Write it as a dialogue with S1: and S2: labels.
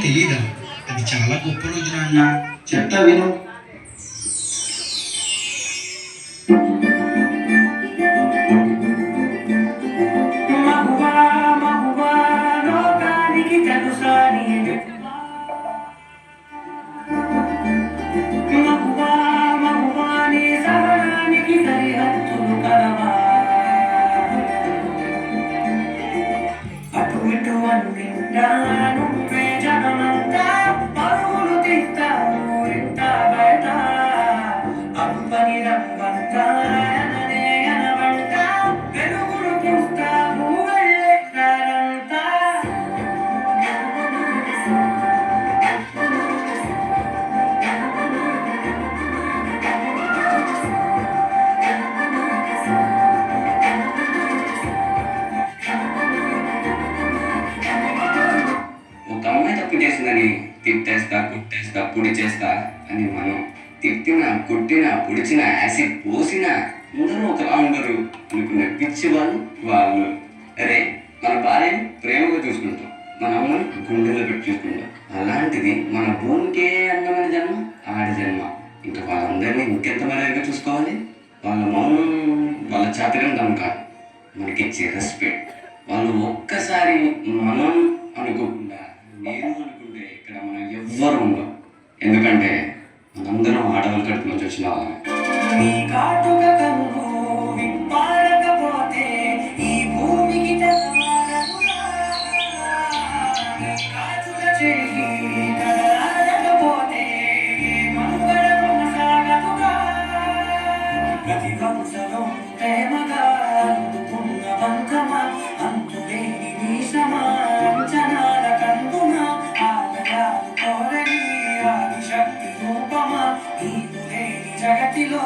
S1: తెలీదా? అది చాలా గొప్ప రోజు నాన్న. చెప్తా విను.
S2: మగువా మగువా లోకానికి తెలుసా నీ మగువా మగువా నీ సహనానికి సరిహద్దులు కలవా అటు ఇటు అన్నింటా నువ్వే జగమంతా పరుగులు తీస్తావు ఇంత బయట అప్పని రవ్వంతా అననే అనవంట వెలుగులు పూస్తావు వెళ్ళే దారంతా
S3: ఒక అమ్మాయి తప్పు చేసిందని తిట్టేస్తా కుట్టేస్తా పొడి చేస్తా అని మనం తిట్టినా కొట్టినా పొడిచినా యాసిడ్ పోసినా అందరూ ఒకలా ఉండరు అనుకున్న పిచ్చి వాళ్ళు అరే మన భార్యని ప్రేమగా చూసుకుంటాం, మన అమ్మని గుండెలో పెట్టి చూసుకుంటాం. అలాంటిది మన భూమికే అందమైన జన్మ ఆడి జన్మ. ఇంకా వాళ్ళందరినీ ఇంకెంత మర్యాదగా చూసుకోవాలి. వాళ్ళ మౌనం వాళ్ళ చాతకం కాదు, మనకిచ్చే రెస్పెక్ట్. వాళ్ళు ఒక్కసారి మనం అనుకోకుండా నేను అనుకుంటే ఇక్కడ మనం ఎవ్వరు ఉండవు. ఎందుకంటే మనందరం ఆటలు కడుపు నుంచి వచ్చిన వాళ్ళమే.
S2: నీ కాటుక కన్ను విప్పారకపోతే ఈ భూమికి తెల్లవారదురా. నీ కాటుక చెయ్యి కదలాడకపోతే మనుగడ కొనసాగదురా. ప్రతి వంశలో ప్రేమగా అందుకున్న బంధమా అంతులేని నీ శ్రమ అంచనాల కందున ఆలయాలు కోరని ఆదిశక్తి రూపమా నీవు లేని జగతిలో